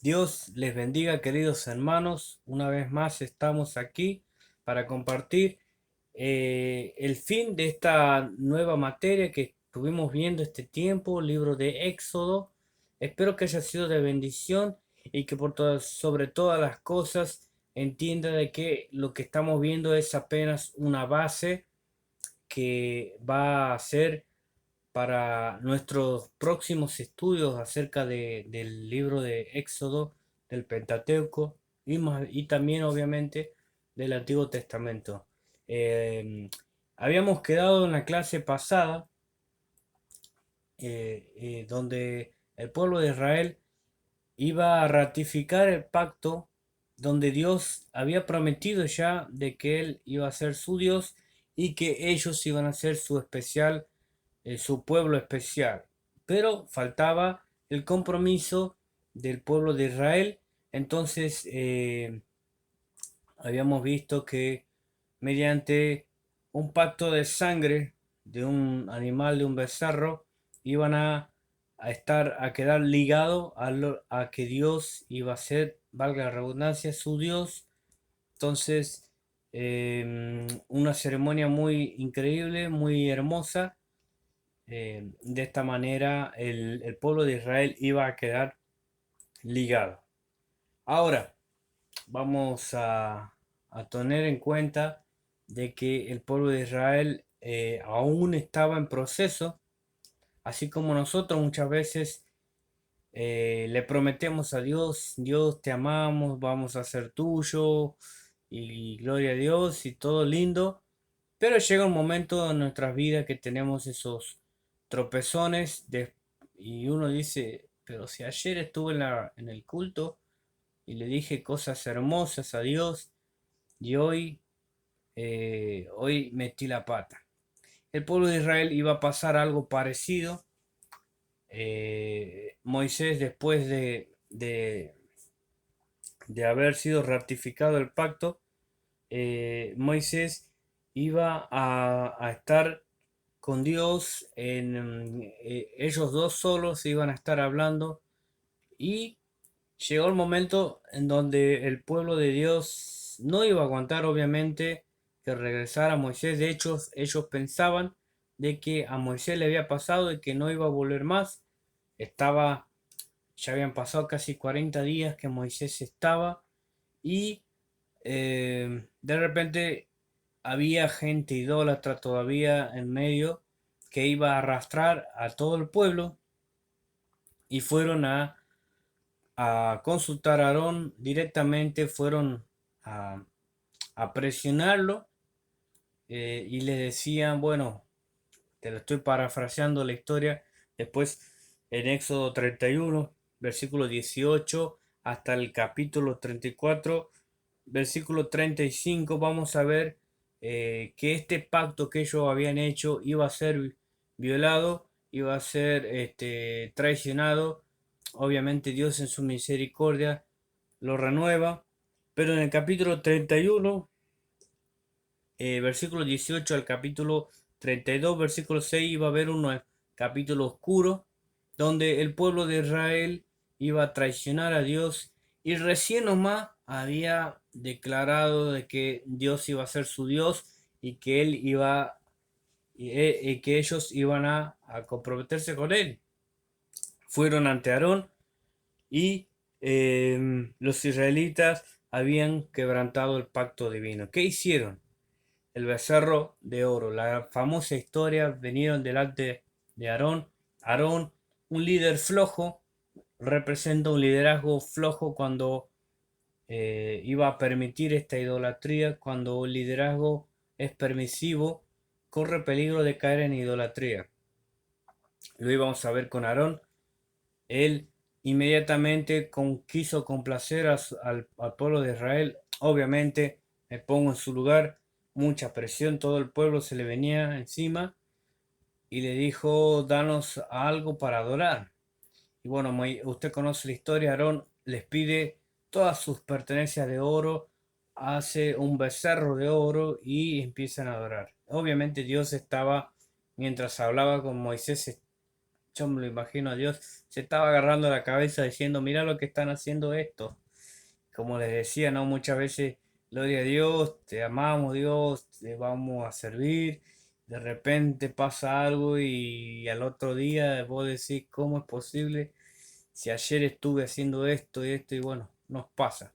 Dios les bendiga, queridos hermanos. Una vez más estamos aquí para compartir el fin de esta nueva materia que estuvimos viendo este tiempo, libro de Éxodo. Espero que haya sido de bendición y que sobre todas las cosas entienda de que lo que estamos viendo es apenas una base que va a ser para nuestros próximos estudios acerca del libro de Éxodo, del Pentateuco y también obviamente del Antiguo Testamento. Eh, Habíamos quedado en la clase pasada donde el pueblo de Israel iba a ratificar el pacto donde Dios había prometido ya de que Él iba a ser su Dios y que ellos iban a ser su pueblo especial. Pero faltaba el compromiso del pueblo de Israel. Entonces habíamos visto que mediante un pacto de sangre de un animal, de un becerro, iban a quedar ligados a que Dios iba a ser, valga la redundancia, su Dios. Entonces, una ceremonia muy increíble, muy hermosa. De esta manera el pueblo de Israel iba a quedar ligado. Ahora vamos a tener en cuenta de que el pueblo de Israel aún estaba en proceso, así como nosotros muchas veces le prometemos a Dios: Dios, te amamos, vamos a ser tuyo y gloria a Dios y todo lindo. Pero llega un momento en nuestras vidas que tenemos esos tropezones y uno dice: pero si ayer estuve en el culto y le dije cosas hermosas a Dios y hoy metí la pata. El pueblo de Israel iba a pasar algo parecido. Moisés, después de haber sido ratificado el pacto, Moisés iba a estar con Dios, ellos dos solos iban a estar hablando, y llegó el momento en donde el pueblo de Dios no iba a aguantar obviamente que regresara Moisés. De hecho, ellos pensaban de que a Moisés le había pasado y que no iba a volver más. Estaba, ya habían pasado casi 40 días que Moisés estaba, y de repente había gente idólatra todavía en medio que iba a arrastrar a todo el pueblo, y fueron a consultar a Aarón directamente, fueron a, a presionarlo, y le decían, bueno, te lo estoy parafraseando la historia, después en Éxodo 31, versículo 18 hasta el capítulo 34, versículo 35, vamos a ver que este pacto que ellos habían hecho iba a ser violado, iba a ser traicionado. Obviamente Dios en su misericordia lo renueva, pero en el capítulo 31, versículo 18 al capítulo 32, versículo 6, iba a haber un capítulo oscuro donde el pueblo de Israel iba a traicionar a Dios, y recién nomás había declarado de que Dios iba a ser su Dios y que él iba y que ellos iban a comprometerse con él. Fueron ante Aarón y los israelitas habían quebrantado el pacto divino. ¿Qué hicieron? El becerro de oro. La famosa historia: vinieron delante de Aarón. Aarón, un líder flojo, representa un liderazgo flojo cuando iba a permitir esta idolatría. Cuando el liderazgo es permisivo, corre peligro de caer en idolatría. Lo íbamos a ver con Aarón. Él inmediatamente quiso complacer al pueblo de Israel. Obviamente, me pongo en su lugar, mucha presión, todo el pueblo se le venía encima, y le dijo: danos algo para adorar. Y bueno, usted conoce la historia. Aarón les pide todas sus pertenencias de oro, hace un becerro de oro y empiezan a adorar. Obviamente Dios estaba, mientras hablaba con Moisés, yo me lo imagino a Dios, se estaba agarrando la cabeza diciendo, mira lo que están haciendo esto. Como les decía, ¿no? Muchas veces, gloria a Dios, te amamos Dios, te vamos a servir. De repente pasa algo y al otro día vos decís, ¿cómo es posible? Si ayer estuve haciendo esto y esto y bueno, nos pasa.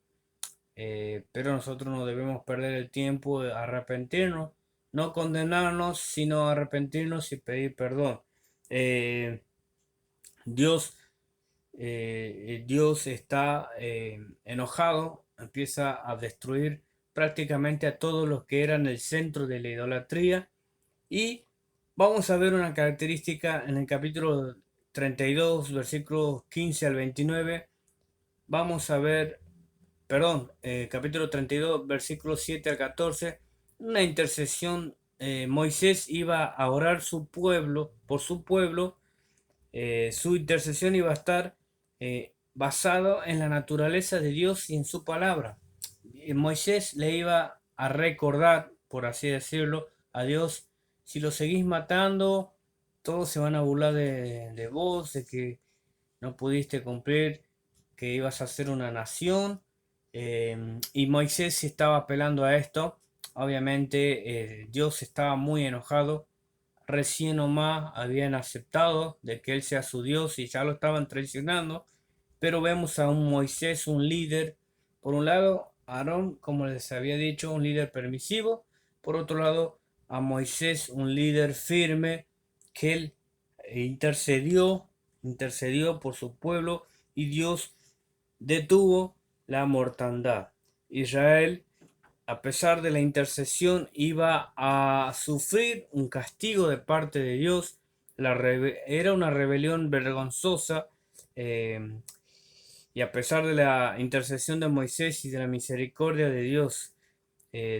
Pero nosotros no debemos perder el tiempo de arrepentirnos, no condenarnos, sino arrepentirnos y pedir perdón. Eh, Dios, Dios está enojado, empieza a destruir prácticamente a todos los que eran el centro de la idolatría. Y vamos a ver una característica en el capítulo 32, versículos 15 al 29. Vamos a ver, perdón, capítulo 32, versículos 7 al 14, una intercesión. Moisés iba a orar su pueblo, por su pueblo. Su intercesión iba a estar basado en la naturaleza de Dios y en su palabra. Moisés le iba a recordar, por así decirlo, a Dios: si lo seguís matando, todos se van a burlar de vos, de que no pudiste cumplir, que ibas a ser una nación. Y Moisés estaba apelando a esto. Obviamente Dios estaba muy enojado. Recién nomás habían aceptado de que Él sea su Dios y ya lo estaban traicionando. Pero vemos a un Moisés, un líder. Por un lado, Aarón, como les había dicho, un líder permisivo. Por otro lado, a Moisés, un líder firme, que él intercedió, intercedió por su pueblo y Dios detuvo la mortandad. Israel, a pesar de la intercesión, iba a sufrir un castigo de parte de Dios. Era una rebelión vergonzosa. eh, y a pesar de la intercesión de Moisés y de la misericordia de Dios,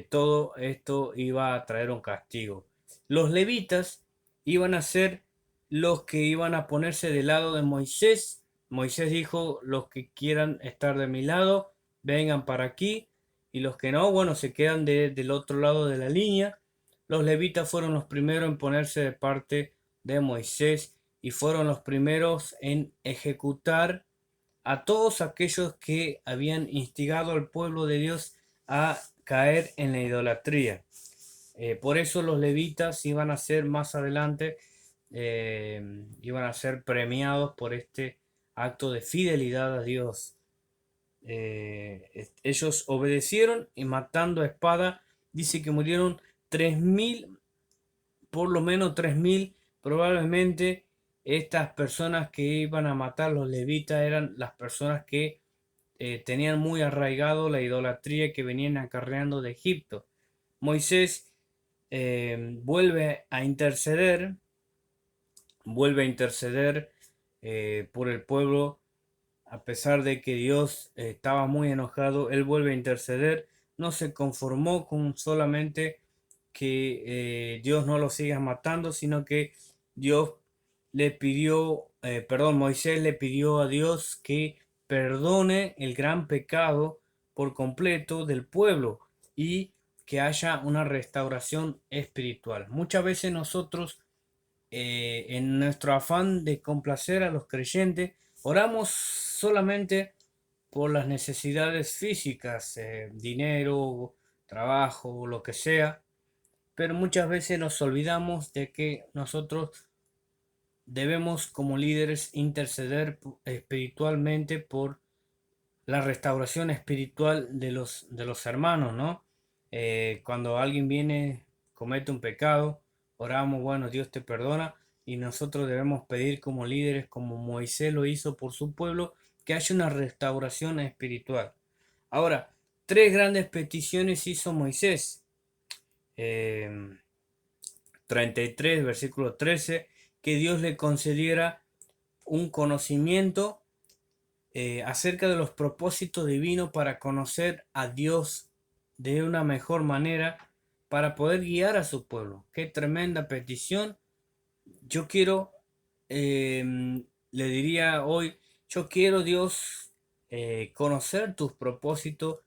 todo esto iba a traer un castigo. Los levitas iban a ser los que iban a ponerse del lado de Moisés. Moisés dijo: los que quieran estar de mi lado, vengan para aquí, y los que no, bueno, se quedan del otro lado de la línea. Los levitas fueron los primeros en ponerse de parte de Moisés y fueron los primeros en ejecutar a todos aquellos que habían instigado al pueblo de Dios a caer en la idolatría. Por eso los levitas iban a ser más adelante, iban a ser premiados por este acto de fidelidad a Dios. Ellos obedecieron y matando a espada, dice que murieron 3.000, por lo menos 3.000. Probablemente estas personas que iban a matar los levitas eran las personas que tenían muy arraigado la idolatría que venían acarreando de Egipto. Moisés vuelve a interceder, por el pueblo. A pesar de que Dios estaba muy enojado, él vuelve a interceder. No se conformó con solamente que Dios no lo siga matando, sino que Dios le pidió, Moisés le pidió a Dios que perdone el gran pecado por completo del pueblo y que haya una restauración espiritual. Muchas veces nosotros, en nuestro afán de complacer a los creyentes, oramos solamente por las necesidades físicas, dinero, trabajo, lo que sea, pero muchas veces nos olvidamos de que nosotros debemos como líderes interceder espiritualmente por la restauración espiritual de los hermanos, ¿no? Cuando alguien viene, comete un pecado, oramos: bueno, Dios te perdona, y nosotros debemos pedir como líderes, como Moisés lo hizo por su pueblo, que haya una restauración espiritual. Ahora, tres grandes peticiones hizo Moisés. Eh, 33, versículo 13, que Dios le concediera un conocimiento acerca de los propósitos divinos para conocer a Dios de una mejor manera, para poder guiar a su pueblo. Qué tremenda petición. Yo quiero, le diría hoy: yo quiero, Dios, conocer tus propósitos,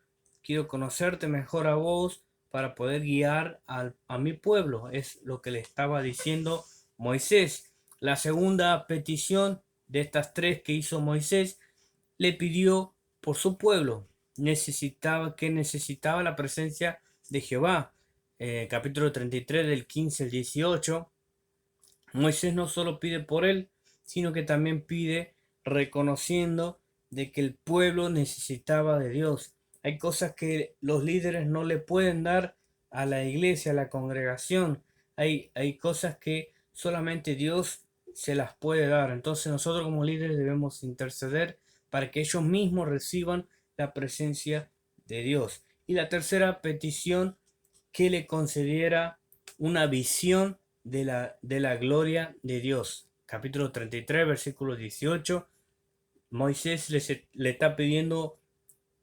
quiero conocerte mejor a vos para poder guiar a mi pueblo. Es lo que le estaba diciendo Moisés. La segunda petición de estas tres que hizo Moisés, le pidió por su pueblo. Necesitaba la presencia de Jehová. Capítulo 33 del 15 al 18. Moisés no solo pide por él, sino que también pide reconociendo de que el pueblo necesitaba de Dios. Hay cosas que los líderes no le pueden dar a la iglesia, a la congregación. Hay cosas que solamente Dios se las puede dar. Entonces nosotros como líderes debemos interceder para que ellos mismos reciban la presencia de Dios. Y la tercera petición, que le concediera una visión de la gloria de Dios. Capítulo 33, versículo 18. Moisés le está pidiendo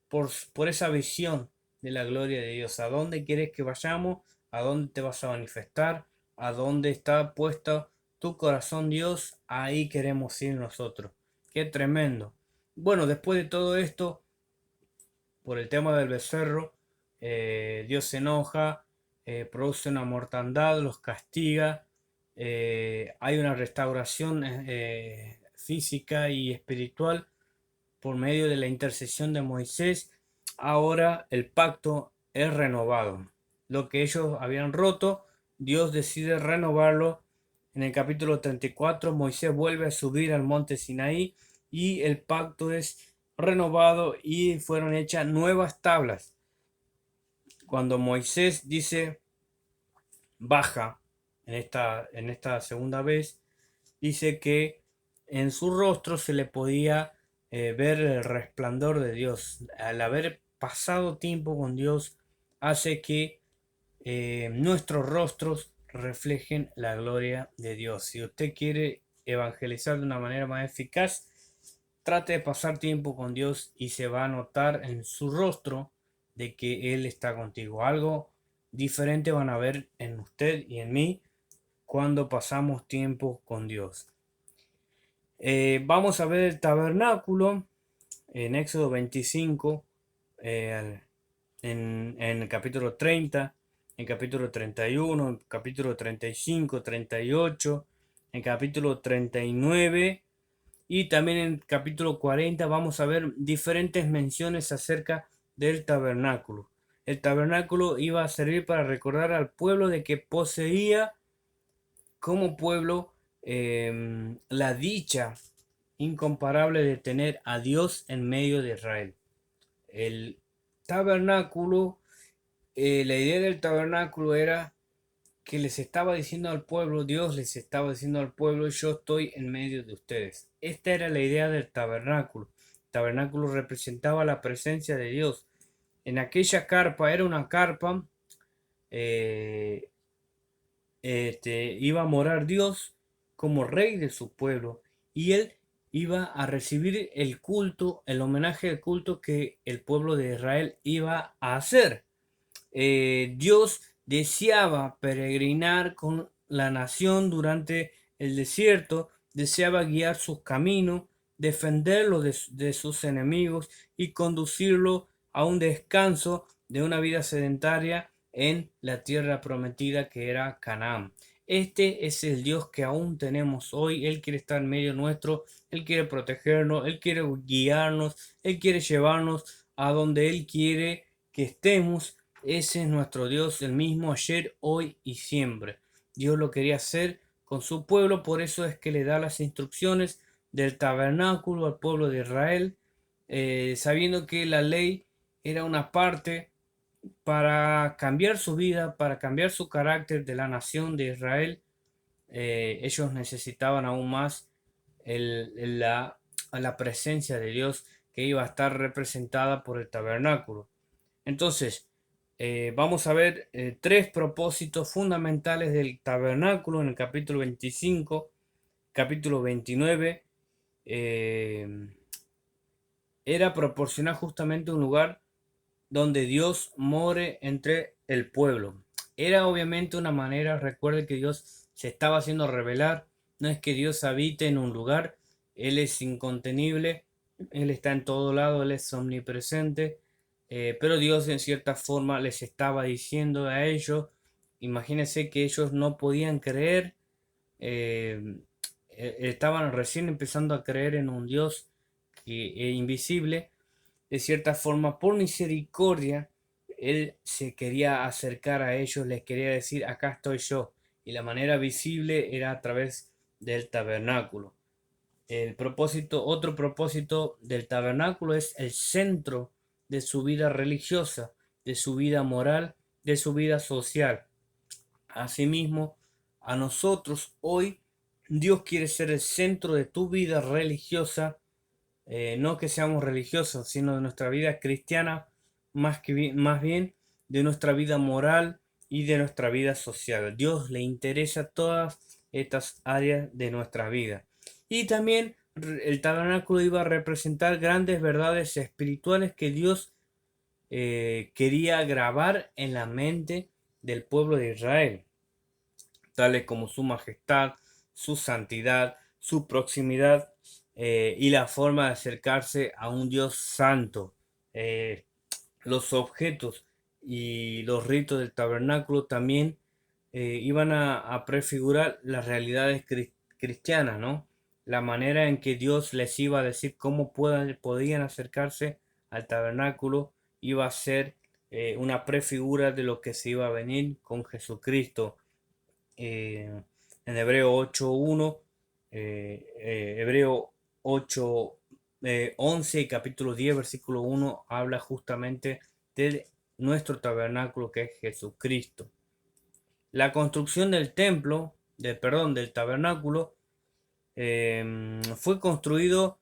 por esa visión de la gloria de Dios. ¿A dónde quieres que vayamos? ¿A dónde te vas a manifestar? ¿A dónde está puesto tu corazón, Dios? Ahí queremos ir nosotros. Qué tremendo. Bueno, después de todo esto, por el tema del becerro, Dios se enoja, produce una mortandad, los castiga, hay una restauración física y espiritual por medio de la intercesión de Moisés. Ahora el pacto es renovado. Lo que ellos habían roto, Dios decide renovarlo. En el capítulo 34, Moisés vuelve a subir al monte Sinaí y el pacto es renovado y fueron hechas nuevas tablas. Cuando Moisés dice baja en esta segunda vez, dice que en su rostro se le podía ver el resplandor de Dios. Al haber pasado tiempo con Dios, hace que nuestros rostros reflejen la gloria de Dios. Si usted quiere evangelizar de una manera más eficaz, trate de pasar tiempo con Dios y se va a notar en su rostro de que Él está contigo. Algo diferente van a ver en usted y en mí cuando pasamos tiempo con Dios. Vamos a ver el tabernáculo en Éxodo 25, en el capítulo 30, en capítulo 31, en capítulo 35, 38, en capítulo 39 y también en capítulo 40 vamos a ver diferentes menciones acerca del tabernáculo. El tabernáculo iba a servir para recordar al pueblo de que poseía como pueblo la dicha incomparable de tener a Dios en medio de Israel. El tabernáculo, la idea del tabernáculo era que les estaba diciendo al pueblo, Dios les estaba diciendo al pueblo, yo estoy en medio de ustedes. Esta era la idea del tabernáculo. El tabernáculo representaba la presencia de Dios. En aquella carpa, era una carpa, eh, iba a morar Dios como rey de su pueblo y él iba a recibir el culto, el homenaje del culto que el pueblo de Israel iba a hacer. Dios deseaba peregrinar con la nación durante el desierto, deseaba guiar sus caminos, defenderlo de sus enemigos y conducirlo a un descanso de una vida sedentaria en la tierra prometida que era Canaán. Este es el Dios que aún tenemos hoy. Él quiere estar en medio nuestro, Él quiere protegernos, Él quiere guiarnos, Él quiere llevarnos a donde Él quiere que estemos. Ese es nuestro Dios, el mismo ayer, hoy y siempre. Dios lo quería hacer con su pueblo, por eso es que le da las instrucciones del tabernáculo al pueblo de Israel, sabiendo que la ley era una parte para cambiar su vida, para cambiar su carácter de la nación de Israel. Ellos necesitaban aún más la presencia de Dios que iba a estar representada por el tabernáculo. Entonces, vamos a ver tres propósitos fundamentales del tabernáculo en el capítulo 25, capítulo 29. Era proporcionar justamente un lugar donde Dios more entre el pueblo. Era obviamente una manera, recuerde que Dios se estaba haciendo revelar, no es que Dios habite en un lugar, Él es incontenible, Él está en todo lado, Él es omnipresente, pero Dios en cierta forma les estaba diciendo a ellos, imagínense que ellos no podían creer, eh, estaban recién empezando a creer en un Dios que es invisible. De cierta forma, por misericordia, Él se quería acercar a ellos, les quería decir, acá estoy yo. Y la manera visible era a través del tabernáculo. Otro propósito del tabernáculo es el centro de su vida religiosa, de su vida moral, de su vida social. Asimismo, a nosotros hoy Dios quiere ser el centro de tu vida religiosa, no que seamos religiosos, sino de nuestra vida cristiana, más bien de nuestra vida moral y de nuestra vida social. Dios le interesa todas estas áreas de nuestra vida. Y también el tabernáculo iba a representar grandes verdades espirituales que Dios quería grabar en la mente del pueblo de Israel, tales como su majestad, su santidad, su proximidad, y la forma de acercarse a un Dios santo. Eh, los objetos y los ritos del tabernáculo también iban a prefigurar las realidades cristianas, ¿no? La manera en que Dios les iba a decir cómo podían acercarse al tabernáculo iba a ser una prefigura de lo que se iba a venir con Jesucristo. En Hebreo 8.1, Hebreo 8, 11 y capítulo 10, versículo 1 habla justamente de nuestro tabernáculo que es Jesucristo. La construcción del templo, del tabernáculo, fue construido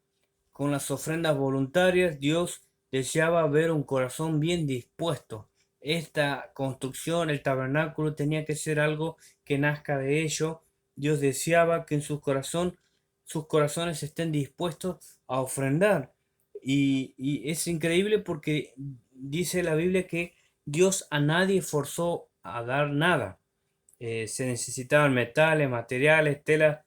con las ofrendas voluntarias. Dios deseaba ver un corazón bien dispuesto. Esta construcción, el tabernáculo, tenía que ser algo que nazca de ello. Dios deseaba que en sus corazones estén dispuestos a ofrendar. Y es increíble porque dice la Biblia que Dios a nadie forzó a dar nada. Se necesitaban metales, materiales, telas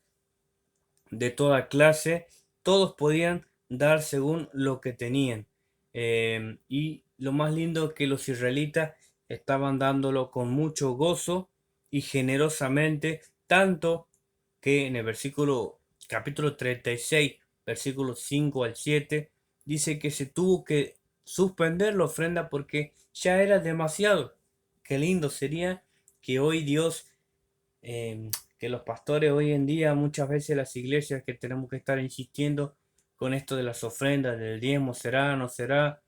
de toda clase, todos podían dar según lo que tenían. Y lo más lindo que los israelitas estaban dándolo con mucho gozo y generosamente, tanto que en el capítulo 36, versículos 5 al 7, dice que se tuvo que suspender la ofrenda porque ya era demasiado. Qué lindo sería que hoy Dios, que los pastores hoy en día, muchas veces las iglesias que tenemos que estar insistiendo con esto de las ofrendas, del diezmo, será, no será,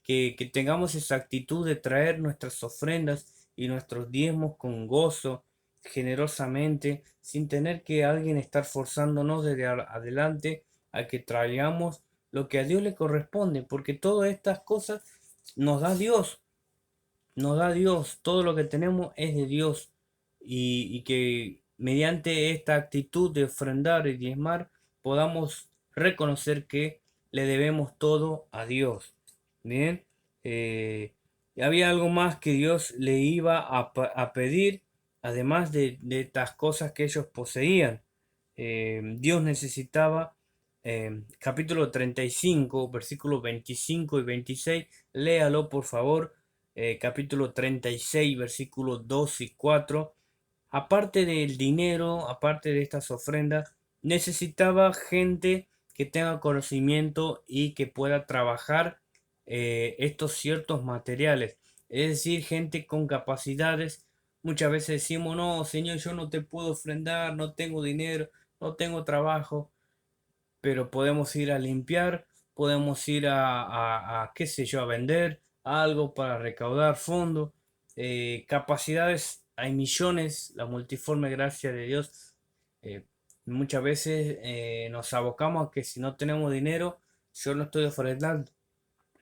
que tengamos esa actitud de traer nuestras ofrendas y nuestros diezmos con gozo, generosamente, sin tener que alguien estar forzándonos desde adelante a que traigamos lo que a Dios le corresponde, porque todas estas cosas nos da Dios. Nos da Dios, todo lo que tenemos es de Dios, y que mediante esta actitud de ofrendar y diezmar podamos reconocer que le debemos todo a Dios. Bien, y había algo más que Dios le iba a pedir, además de estas cosas que ellos poseían. Dios necesitaba, capítulo 35, versículos 25 y 26, léalo por favor. Capítulo 36, versículos 2 y 4. Aparte del dinero, aparte de estas ofrendas, necesitaba gente que tenga conocimiento y que pueda trabajar estos ciertos materiales. Es decir, gente con capacidades. Muchas veces decimos, no, Señor, yo no te puedo ofrendar, no tengo dinero, no tengo trabajo, pero podemos ir a limpiar, podemos ir qué sé yo, a vender algo para recaudar fondos. Capacidades, hay millones, la multiforme gracia de Dios. eh, Muchas veces nos abocamos a que si no tenemos dinero, yo no estoy ofrendando,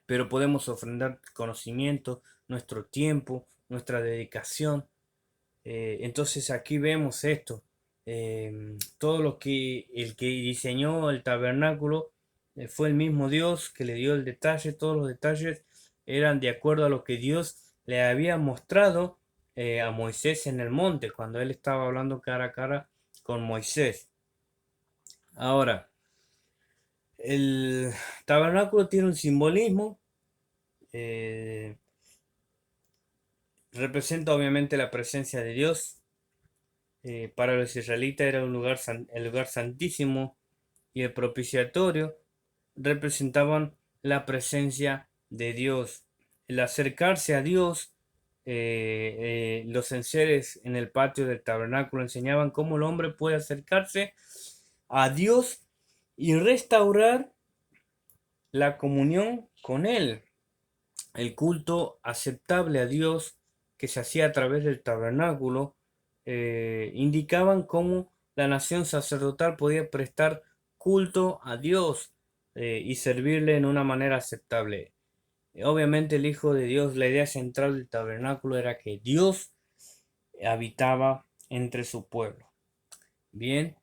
pero podemos ofrendar conocimiento, nuestro tiempo, nuestra dedicación. Entonces aquí vemos esto. Todo lo que el que diseñó el tabernáculo fue el mismo Dios que le dio el detalle. Todos los detalles eran de acuerdo a lo que Dios le había mostrado a Moisés en el monte, cuando él estaba hablando cara a cara con Moisés. Ahora, el tabernáculo tiene un simbolismo. eh, Representa obviamente la presencia de Dios. Para los israelitas era un lugar, el lugar santísimo y el propiciatorio representaban la presencia de Dios. El acercarse a Dios, los enseres en el patio del tabernáculo enseñaban cómo el hombre puede acercarse a Dios y restaurar la comunión con Él. El culto aceptable a Dios que se hacía a través del tabernáculo indicaban cómo la nación sacerdotal podía prestar culto a Dios y servirle en una manera aceptable. Obviamente el Hijo de Dios, la idea central del tabernáculo era que Dios habitaba entre su pueblo. Bien,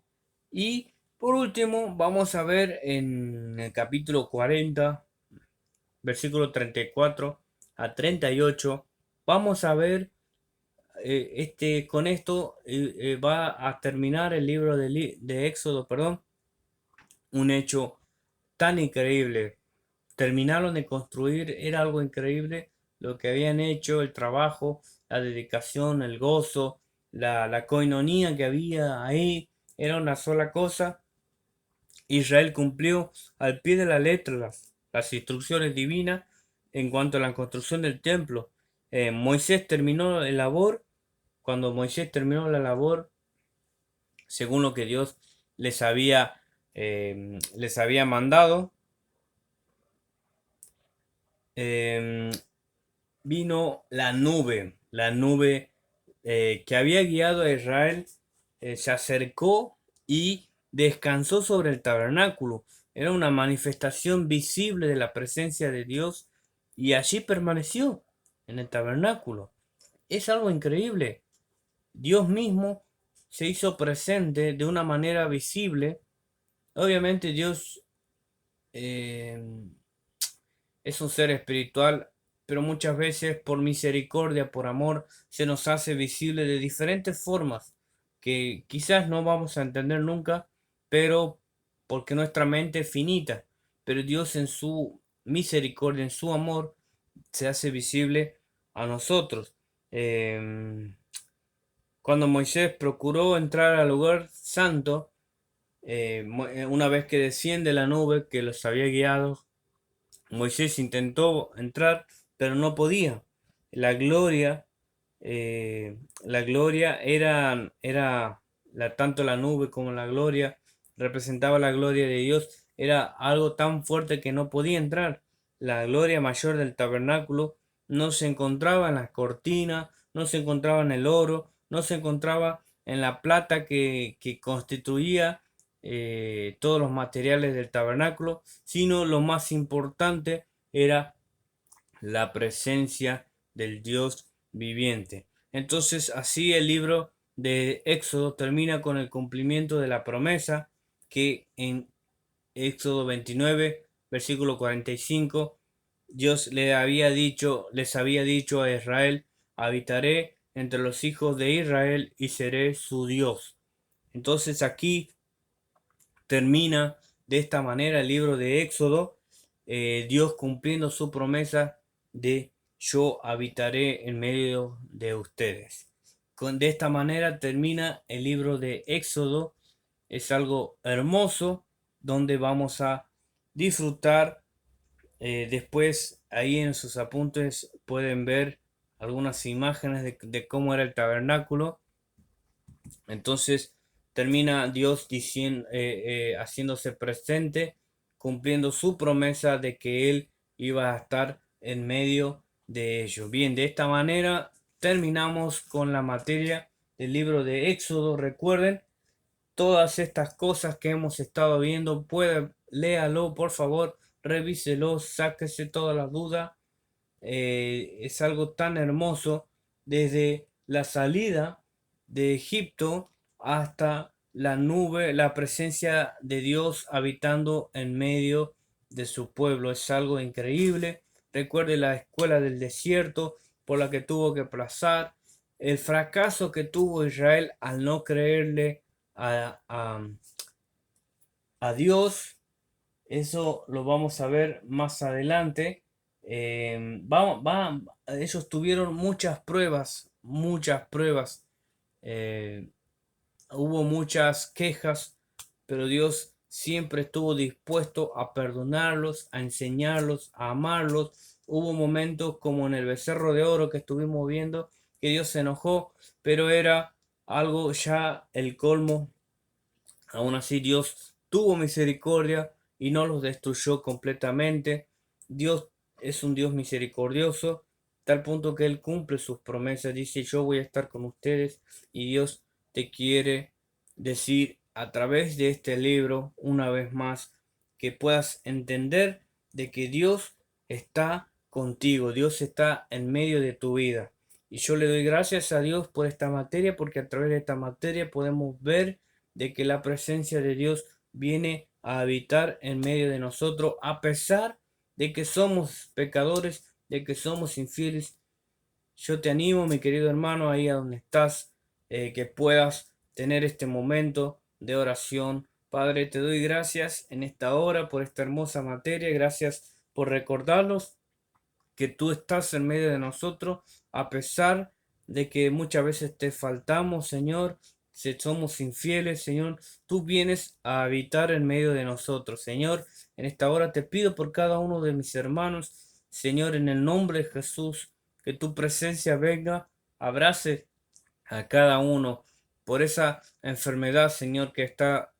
y por último vamos a ver en el capítulo 40, versículo 34 a 38, vamos a ver, con esto va a terminar el libro de Éxodo, perdón, un hecho tan increíble. Terminaron de construir, era algo increíble lo que habían hecho, el trabajo, la dedicación, el gozo, la coinonía que había ahí, era una sola cosa. Israel cumplió al pie de la letra las instrucciones divinas en cuanto a la construcción del templo. Moisés terminó la labor. Cuando Moisés terminó la labor, según lo que Dios les había mandado, eh, vino la nube que había guiado a Israel, se acercó y descansó sobre el tabernáculo. Era una manifestación visible de la presencia de Dios y allí permaneció en el tabernáculo. Es algo increíble. Dios mismo se hizo presente de una manera visible. Obviamente Dios eh, es un ser espiritual, pero muchas veces por misericordia, por amor, se nos hace visible de diferentes formas que quizás no vamos a entender nunca, pero porque nuestra mente es finita, pero Dios en su misericordia, en su amor, se hace visible a nosotros. Cuando Moisés procuró entrar al lugar santo, una vez que desciende la nube que los había guiado, Moisés intentó entrar, pero no podía. La gloria, la gloria tanto la nube como la gloria representaba la gloria de Dios. Era algo tan fuerte que no podía entrar. La gloria mayor del tabernáculo no se encontraba en las cortinas, no se encontraba en el oro, no se encontraba en la plata que constituía todos los materiales del tabernáculo, sino lo más importante era la presencia del Dios viviente. Entonces, así el libro de Éxodo termina con el cumplimiento de la promesa que en Éxodo 29, versículo 45, Dios les había dicho a Israel: habitaré entre los hijos de Israel y seré su Dios. Entonces aquí termina de esta manera el libro de Éxodo, Dios cumpliendo su promesa de yo habitaré en medio de ustedes. De esta manera termina el libro de Éxodo. Es algo hermoso donde vamos a disfrutar. Después ahí en sus apuntes pueden ver algunas imágenes de cómo era el tabernáculo. Entonces termina Dios diciendo, haciéndose presente, cumpliendo su promesa de que Él iba a estar en medio de ellos. Bien, de esta manera terminamos con la materia del libro de Éxodo. Recuerden, todas estas cosas que hemos estado viendo, léalo, por favor, revíselo, sáquese todas las dudas. Es algo tan hermoso desde la salida de Egipto hasta la nube, la presencia de Dios habitando en medio de su pueblo. Es algo increíble. Recuerde la escuela del desierto por la que tuvo que pasar, el fracaso que tuvo Israel al no creerle a Dios. Eso lo vamos a ver más adelante. Ellos tuvieron muchas pruebas, hubo muchas quejas, pero Dios siempre estuvo dispuesto a perdonarlos, a enseñarlos, a amarlos. Hubo momentos como en el becerro de oro que estuvimos viendo, que Dios se enojó, pero era algo ya el colmo. Aún así Dios tuvo misericordia y no los destruyó completamente. Dios es un Dios misericordioso, tal punto que Él cumple sus promesas. Dice, yo voy a estar con ustedes, y Dios te quiere decir a través de este libro, una vez más, que puedas entender de que Dios está contigo, Dios está en medio de tu vida. Y yo le doy gracias a Dios por esta materia, porque a través de esta materia podemos ver de que la presencia de Dios viene a habitar en medio de nosotros, a pesar de que somos pecadores, de que somos infieles. Yo te animo, mi querido hermano, ahí a donde estás, que puedas tener este momento de oración. Padre, te doy gracias en esta hora por esta hermosa materia. Gracias por recordarnos que tú estás en medio de nosotros, a pesar de que muchas veces te faltamos, Señor. Si somos infieles, Señor, tú vienes a habitar en medio de nosotros. Señor, en esta hora te pido por cada uno de mis hermanos, Señor, en el nombre de Jesús, que tu presencia venga, abrace a cada uno por esa enfermedad, Señor, que está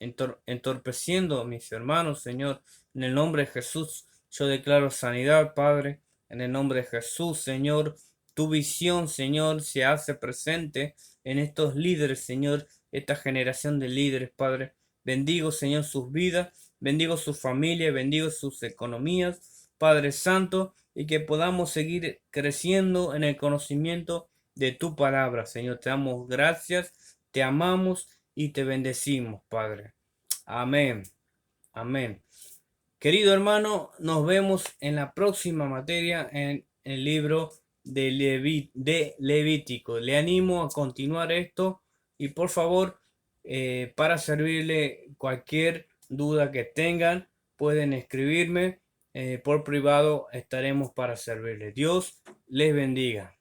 entorpeciendo a mis hermanos, Señor. En el nombre de Jesús, yo declaro sanidad, Padre. En el nombre de Jesús, Señor, tu visión, Señor, se hace presente en estos líderes, Señor, esta generación de líderes, Padre. Bendigo, Señor, sus vidas, bendigo su familia, bendigo sus economías, Padre Santo, y que podamos seguir creciendo en el conocimiento de tu palabra, Señor. Te damos gracias, te amamos y te bendecimos, Padre. Amén. Amén. Querido hermano, nos vemos en la próxima materia en el libro de Levítico. Le animo a continuar esto, y por favor, para servirle, cualquier duda que tengan, pueden escribirme por privado. Estaremos para servirle. Dios les bendiga.